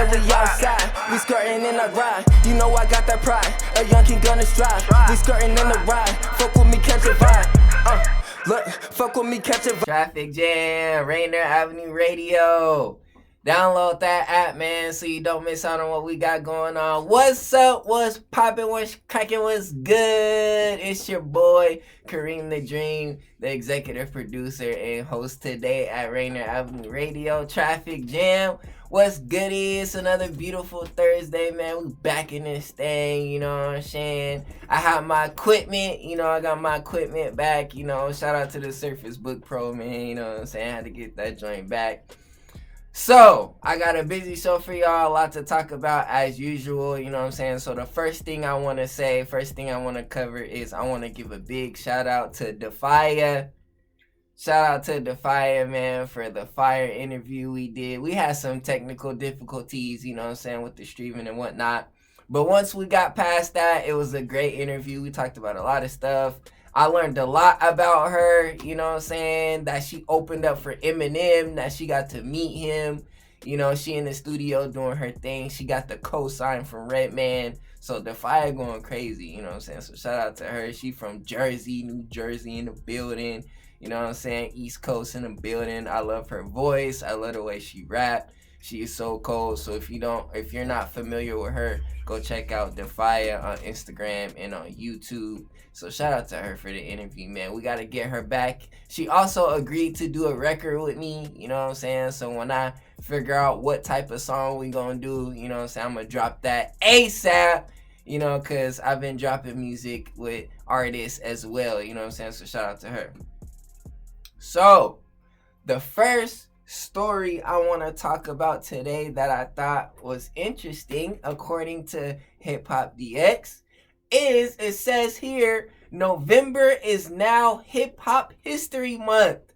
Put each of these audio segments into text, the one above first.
and we outside. We skirting in the ride. You know I got that pride. A young king gonna strive. We skirting in the ride. Fuck with me, catch a vibe. Look, fuck with me, catch a vibe. Traffic Jam, Rainier Avenue Radio. Download that app, man, so you don't miss out on what we got going on. What's up? What's poppin'? What's crackin'? What's good? It's your boy, Kareem the Dream, the executive producer and host today at Rainier Avenue Radio. Traffic Jam. What's good? It's another beautiful Thursday, man. We back in this thing, you know what I'm saying? I have my equipment, I got my equipment back, Shout out to the Surface Book Pro, man, you know what I'm saying? I had to get that joint back. So, I got a busy show for y'all, a lot to talk about as usual, you know what I'm saying? So, the first thing I want to cover is I want to give a big shout out to Defia. Shout out to Defia, man, for the fire interview we did. We had some technical difficulties, you know what I'm saying, with the streaming and whatnot. But once we got past that, it was a great interview. We talked about a lot of stuff. I learned a lot about her, you know what I'm saying, that she opened up for Eminem, that she got to meet him. She in the studio doing her thing. She got the co-sign from Redman. So Defia going crazy, you know what I'm saying? So shout out to her. She from Jersey, New Jersey in the building. You know what I'm saying? East Coast in the building. I love her voice. I love the way she rap. She is so cold. So if you're not familiar with her, go check out Defia on Instagram and on YouTube. So shout out to her for the interview, man. We got to get her back. She also agreed to do a record with me, you know what I'm saying? So when I figure out what type of song we going to do, you know what I'm saying, I'm going to drop that ASAP, because I've been dropping music with artists as well, you know what I'm saying? So shout out to her. So the first story I want to talk about today that I thought was interesting, according to Hip Hop DX, is it says here November is now Hip Hop History Month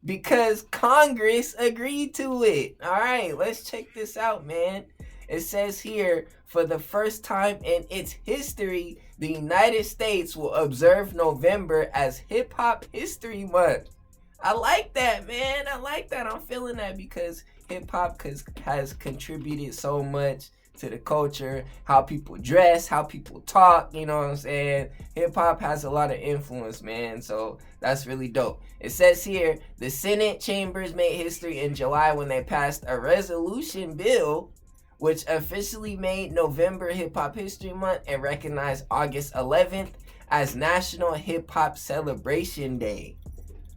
because Congress agreed to it. All right, let's check this out, man. It says here, for the first time in its history, the United States will observe November as Hip Hop History Month. I like that, man. I like that. I'm feeling that because hip hop has contributed so much to the culture, how people dress, how people talk, you know what I'm saying? Hip hop has a lot of influence, man. So that's really dope. It says here, the Senate chambers made history in July when they passed a resolution bill which officially made November Hip Hop History Month and recognized August 11th as National Hip Hop Celebration Day.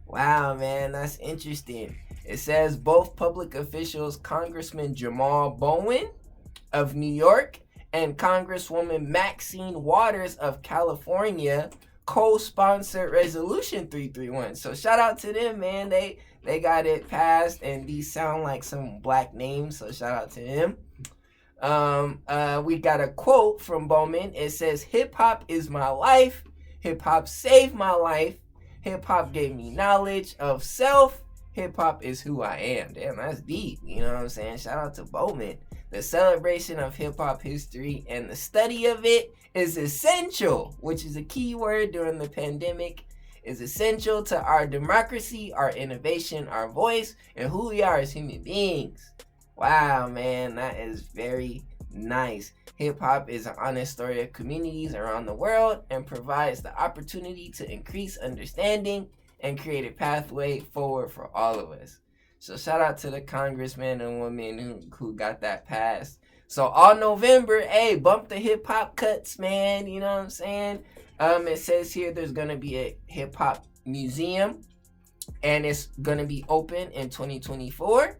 Wow, man, that's interesting. It says both public officials, Congressman Jamal Bowen of New York and Congresswoman Maxine Waters of California, co-sponsored Resolution 331. So shout out to them, man. They got it passed, and these sound like some black names, so shout out to him. We got a quote from Bowman. It says, "Hip-hop is my life. Hip-hop saved my life. Hip-hop gave me knowledge of self. Hip-hop is who I am." Damn, that's deep. You know what I'm saying? Shout out to Bowman. The celebration of hip-hop history and the study of it is essential, which is a key word during the pandemic, is essential to our democracy, our innovation, our voice, and who we are as human beings. Wow, man, that is very nice. Hip-hop is an honest story of communities around the world and provides the opportunity to increase understanding and create a pathway forward for all of us. So shout out to the congressman and women who got that passed. So all November, hey, bump the hip-hop cuts, man, you know what I'm saying? It says here there's going to be a hip-hop museum, and it's going to be open in 2024.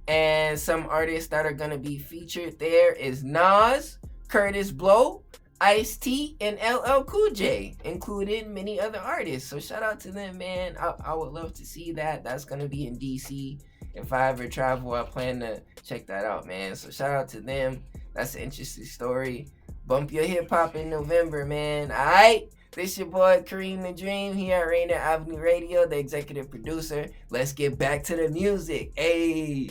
And some artists that are going to be featured there is Nas, Curtis Blow, Ice-T, and LL Cool J, including many other artists. So shout out to them, man. I would love to see that. That's going to be in DC. If I ever travel, I plan to check that out, man. So shout out to them. That's an interesting story. Bump your hip-hop in November, man. All right? This your boy, Kareem the Dream, here at Rainier Avenue Radio, the executive producer. Let's get back to the music. Hey!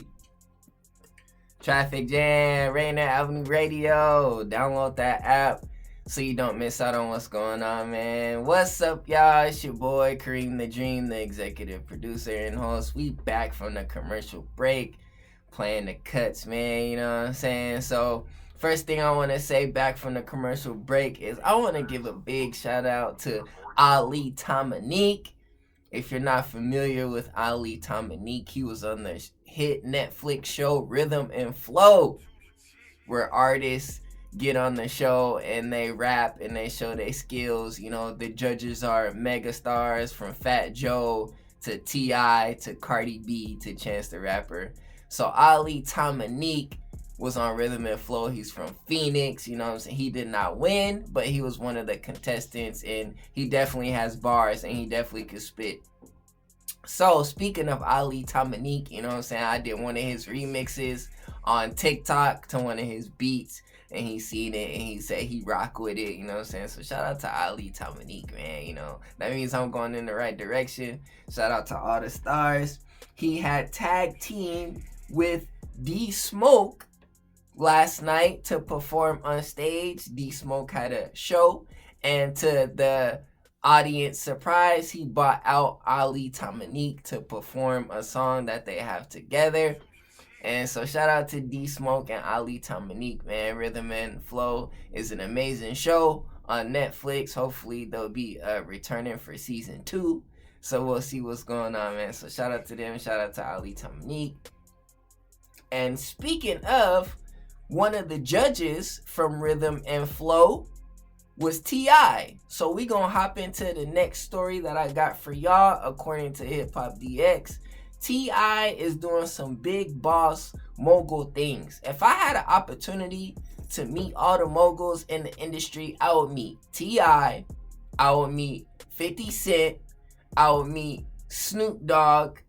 Traffic Jam, Rainier Avenue Radio. Download that app so you don't miss out on what's going on, man. What's up, y'all? It's your boy, Kareem the Dream, the executive producer and host. We back from the commercial break. playing the cuts, man. You know what I'm saying? So first thing I want to say back from the commercial break is I want to give a big shout out to Ali Dominique. If you're not familiar with Ali Dominique, he was on the hit Netflix show Rhythm and Flow, where artists get on the show and they rap and they show their skills. You know, the judges are mega stars from Fat Joe to T.I. to Cardi B to Chance the Rapper. So Ali Dominique was on Rhythm and Flow. He's from Phoenix, you know what I'm saying? He did not win, but he was one of the contestants, and he definitely has bars and he definitely could spit. So speaking of Ali Dominique, you know what I'm saying? I did one of his remixes on TikTok to one of his beats, and he seen it and he said he rock with it, you know what I'm saying? So shout out to Ali Dominique, man. You know, that means I'm going in the right direction. Shout out to all the stars. He had tag team with D Smoke last night to perform on stage. D Smoke had a show, and to the audience surprise, he bought out Ali Dominique to perform a song that they have together. And so shout out to D Smoke and Ali Dominique, man. Rhythm and Flow is an amazing show on Netflix. Hopefully they'll be returning for season 2. So we'll see what's going on, man. So shout out to them. Shout out to Ali Dominique. And speaking of, one of the judges from Rhythm and Flow was T.I. So we gonna hop into the next story that I got for y'all. According to Hip Hop DX, T.I. is doing some big boss mogul things. If I had an opportunity to meet all the moguls in the industry, I would meet T.I., I would meet 50 Cent, I would meet Snoop Dogg,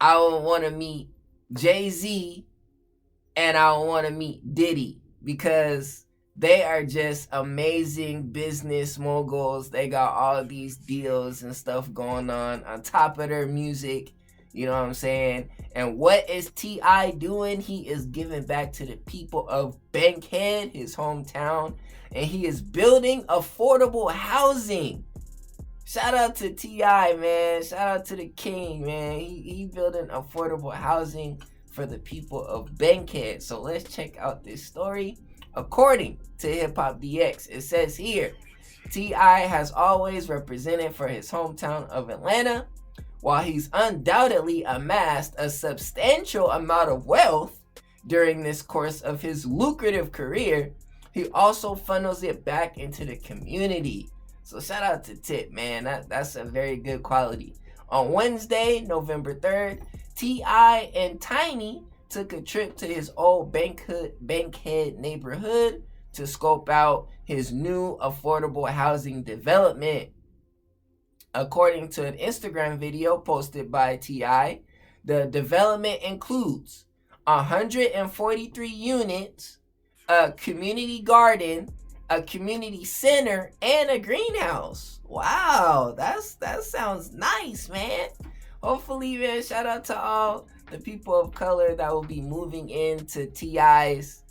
I would want to meet Jay-Z, and I would want to meet Diddy, because they are just amazing business moguls. They got all these deals and stuff going on top of their music. You know what I'm saying? And what is T.I. doing? He is giving back to the people of Bankhead, his hometown, and he is building affordable housing. Shout out to T.I., man. Shout out to the king, man. He building affordable housing for the people of Bankhead. So let's check out this story. According to Hip Hop DX, it says here, T.I. has always represented for his hometown of Atlanta. While he's undoubtedly amassed a substantial amount of wealth during this course of his lucrative career, he also funnels it back into the community. So shout out to Tip, man. That's a very good quality. On Wednesday, November 3rd, T.I. and Tiny took a trip to his old Bankhead neighborhood to scope out his new affordable housing development. According to an Instagram video posted by T.I., the development includes 143 units, a community garden, a community center, and a greenhouse. Wow, that sounds nice, man. Hopefully, man, shout out to all the people of color that will be moving into T.I.'s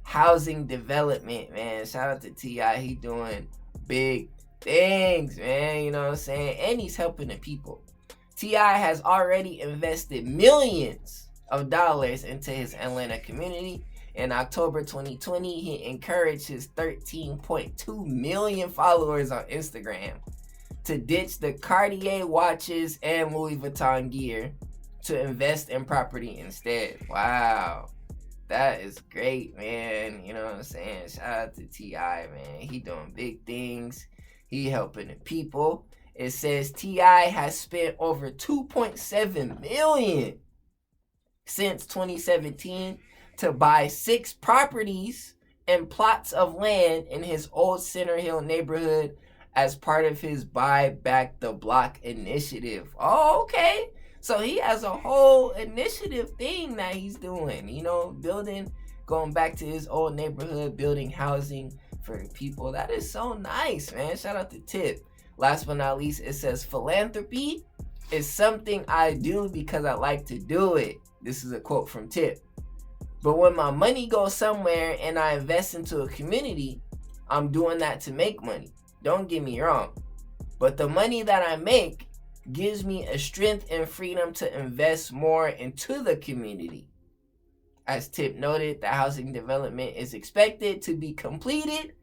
housing development, man. Shout out to T.I. He doing big things, man. You know what I'm saying? And he's helping the people. T.I. has already invested millions of dollars into his Atlanta community. In October 2020, he encouraged his 13.2 million followers on Instagram to ditch the Cartier watches and Louis Vuitton gear to invest in property instead. Wow. That is great, man. You know what I'm saying? Shout out to T.I., man. He doing big things. He helping the people. It says T.I. has spent over $2.7 million since 2017 to buy 6 properties and plots of land in his old Center Hill neighborhood as part of his Buy Back the Block initiative. Oh, okay. So he has a whole initiative thing that he's doing, you know, building, going back to his old neighborhood, building housing for the people. That is so nice, man. Shout out to Tip. Last but not least, it says philanthropy is something I do because I like to do it. This is a quote from Tip. But when my money goes somewhere and I invest into a community, I'm doing that to make money. Don't get me wrong. But the money that I make gives me a strength and freedom to invest more into the community. As Tip noted, the housing development is expected to be completed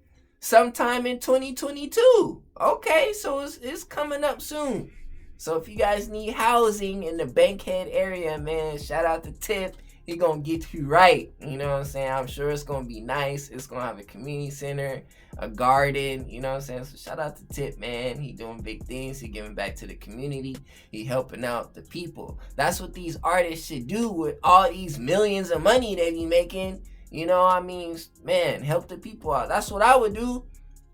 sometime in 2022. Okay, so it's coming up soon. So if you guys need housing in the Bankhead area, man, shout out to Tip. He gonna get you right. You know what I'm saying? I'm sure it's gonna be nice. It's gonna have a community center, a garden. You know what I'm saying? So shout out to Tip, man. He doing big things. He giving back to the community. He helping out the people. That's what these artists should do with all these millions of money they be making. You know what I mean? Man, help the people out. That's what I would do.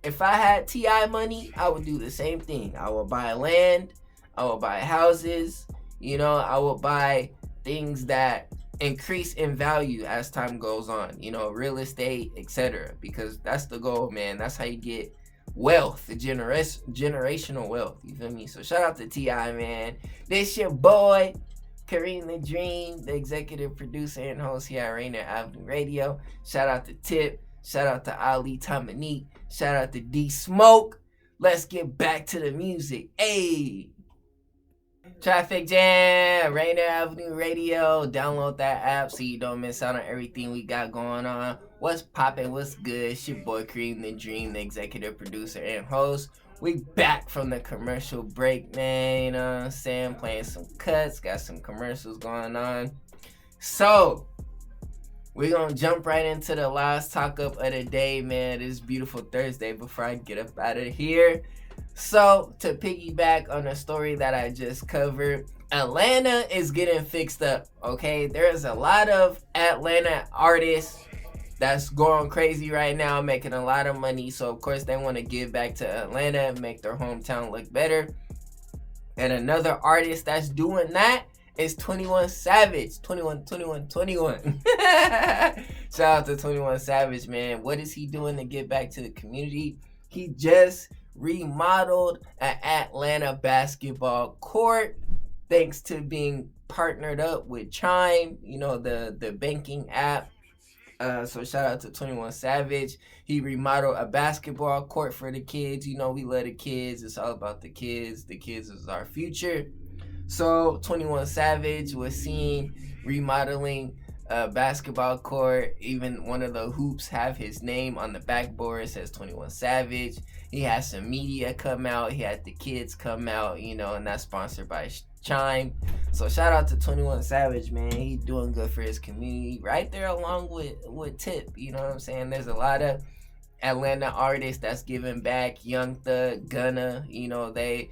If I had T.I. money, I would do the same thing. I would buy land. I would buy houses. You know, I would buy things that increase in value as time goes on. You know, real estate, etc. Because that's the goal, man. That's how you get wealth, generational wealth. You feel me? So shout out to T.I., man. This your boy, Kareem the Dream, the executive producer and host here at Rainier Avenue Radio. Shout out to Tip. Shout out to Ali Dominique. Shout out to D Smoke. Let's get back to the music. Hey. Traffic Jam, Rainier Avenue Radio. Download that app so you don't miss out on everything we got going on. What's poppin'? What's good? It's your boy Kareem the Dream, the executive producer and host. We back from the commercial break, man. You know what I'm saying? Playing some cuts, got some commercials going on. So, we're going to jump right into the last talk up of the day, man. This beautiful Thursday before I get up out of here. So, to piggyback on a story that I just covered, Atlanta is getting fixed up, okay? There's a lot of Atlanta artists that's going crazy right now, making a lot of money. So, of course, they want to give back to Atlanta and make their hometown look better. And another artist that's doing that is 21 Savage. 21. Shout out to 21 Savage, man. What is he doing to give back to the community? He just remodeled an Atlanta basketball court thanks to being partnered up with Chime, you know, the banking app. So shout out to 21 Savage. He remodeled a basketball court for the kids. You know, we love the kids. It's all about the kids. The kids is our future. So 21 Savage was seen remodeling a basketball court. Even one of the hoops have his name on the backboard. It says 21 Savage. He had some media come out. He had the kids come out, you know, and that's sponsored by Chime. So shout out to 21 Savage, man. He's doing good for his community right there along with Tip. You know what I'm saying? There's a lot of Atlanta artists that's giving back. Young Thug, Gunna, you know, they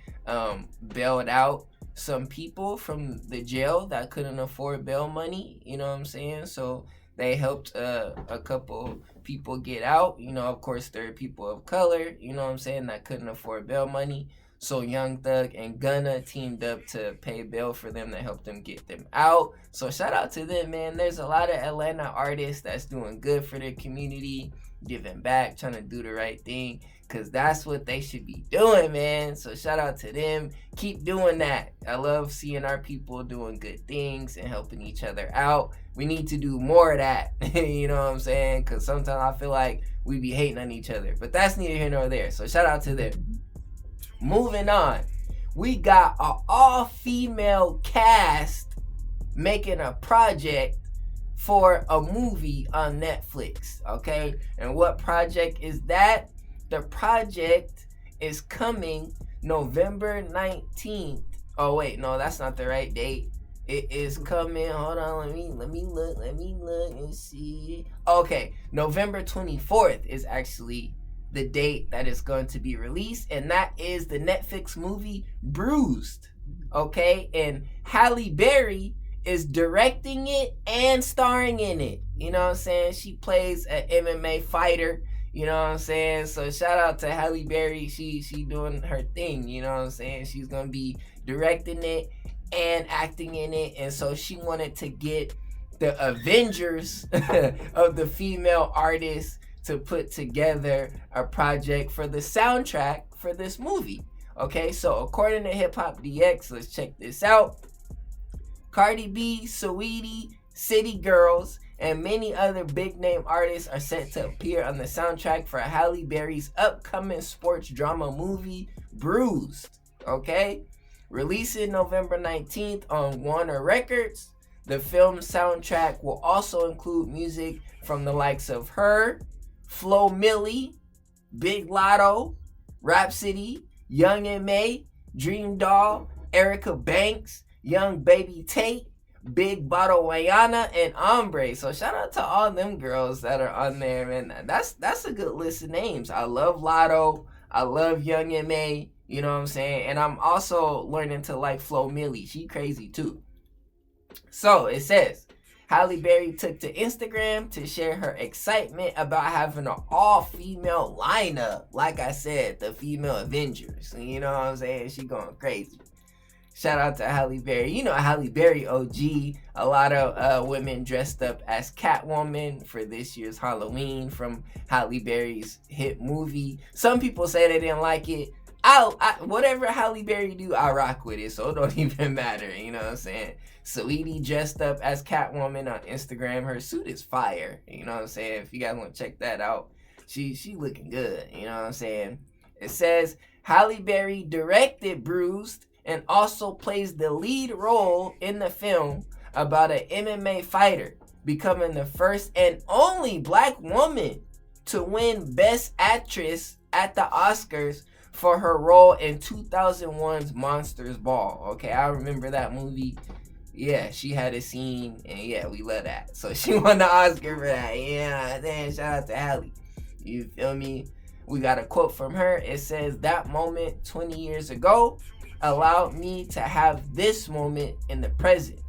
bailed out some people from the jail that couldn't afford bail money, you know what I'm saying? So they helped a couple people get out. You know, of course, there are people of color, you know what I'm saying, that couldn't afford bail money. So Young Thug and Gunna teamed up to pay bail for them to help them get them out. So shout out to them, man. There's a lot of Atlanta artists that's doing good for their community, giving back, trying to do the right thing, because that's what they should be doing, man. So shout out to them. Keep doing that. I love seeing our people doing good things and helping each other out. We need to do more of that. You know what I'm saying? Because sometimes I feel like we be hating on each other. But that's neither here nor there. So shout out to them. Moving on. We got an all-female cast making a project for a movie on Netflix, okay? And what project is that? The project is coming November 19th. Oh wait, no, that's not the right date. It is coming, hold on, let me look and see. Okay, November 24th is actually the date that is going to be released, and that is the Netflix movie Bruised, okay? And Halle Berry is directing it and starring in it. You know what I'm saying? She plays an MMA fighter. You know what I'm saying? So shout out to Halle Berry. She doing her thing. You know what I'm saying? She's gonna be directing it and acting in it. And so she wanted to get the Avengers of the female artists to put together a project for the soundtrack for this movie. Okay, so according to Hip Hop DX, let's check this out. Cardi B, Saweetie, City Girls, and many other big name artists are set to appear on the soundtrack for Halle Berry's upcoming sports drama movie, Bruised. Okay? Releasing November 19th on Warner Records, The film soundtrack will also include music from the likes of her, Flo Milli, Big Lotto, Rhapsody, Young M.A., Dream Doll, Erica Banks, Young Baby Tate, Big Bottle Wayana, and Ombre. So shout out to all them girls that are on there, man. That's a good list of names. I love Lotto. I love Young M.A. You know what I'm saying? And I'm also learning to like Flo Milli. She crazy too. So it says, Halle Berry took to Instagram to share her excitement about having an all-female lineup. Like I said, the female Avengers. You know what I'm saying? She going crazy. Shout out to Halle Berry. You know Halle Berry OG. A lot of women dressed up as Catwoman for this year's Halloween from Halle Berry's hit movie. Some people say they didn't like it. I whatever Halle Berry do, I rock with it, so it don't even matter. You know what I'm saying? Saweetie dressed up as Catwoman on Instagram. Her suit is fire. You know what I'm saying? If you guys want to check that out, she looking good. You know what I'm saying? It says Halle Berry directed Bruised and also plays the lead role in the film about an MMA fighter becoming the first and only black woman to win Best Actress at the Oscars for her role in 2001's Monsters Ball. Okay, I remember that movie. Yeah, she had a scene, and yeah, we love that. So she won the Oscar for that. Yeah, then shout out to Halle. You feel me? We got a quote from her. It says, "That moment 20 years ago allowed me to have this moment in the present.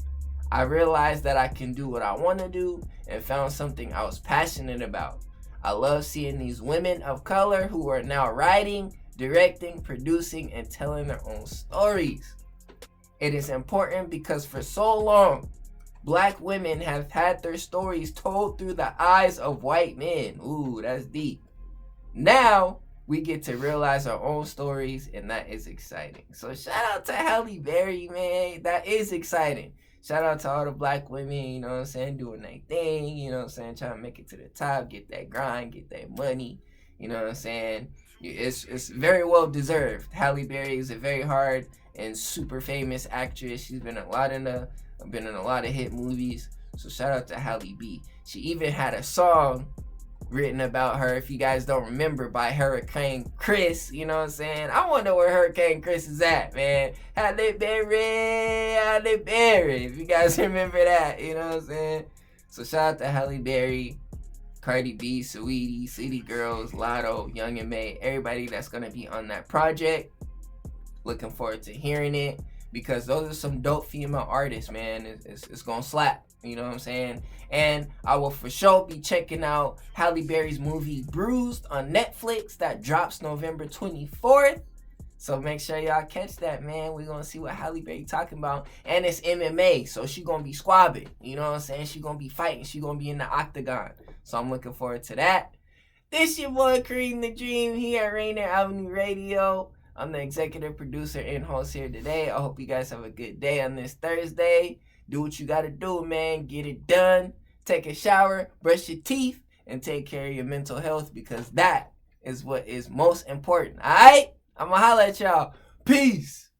I realized that I can do what I want to do and found something I was passionate about. I love seeing these women of color who are now writing, directing, producing, and telling their own stories. It is important because for so long, black women have had their stories told through the eyes of white men." Ooh, that's deep. "Now, we get to realize our own stories, and that is exciting." So shout out to Halle Berry, man. That is exciting. Shout out to all the black women, you know what I'm saying, doing their thing, you know what I'm saying, trying to make it to the top, get that grind, get that money, you know what I'm saying. It's very well deserved. Halle Berry is a very hard and super famous actress. She's been in a lot of hit movies. So shout out to Halle B. She even had a song written about her, if you guys don't remember, by Hurricane Chris. You know what I'm saying? I wonder where Hurricane Chris is at, man. Halle Berry. If you guys remember that, you know what I'm saying? So shout out to Halle Berry, Cardi B, Saweetie, City Girls, Lotto, Young M.A., everybody that's going to be on that project. Looking forward to hearing it, because those are some dope female artists, man. It's going to slap. You know what I'm saying? And I will for sure be checking out Halle Berry's movie Bruised on Netflix that drops November 24th. So make sure y'all catch that, man. We're going to see what Halle Berry talking about. And it's MMA, so she going to be squabbing. You know what I'm saying? She going to be fighting. She going to be in the octagon. So I'm looking forward to that. This your boy, Kareem the Dream, here at Rainier Avenue Radio. I'm the executive producer and host here today. I hope you guys have a good day on this Thursday. Do what you gotta do, man. Get it done. Take a shower, brush your teeth, and take care of your mental health, because that is what is most important. Alright? I'ma holla at y'all. Peace.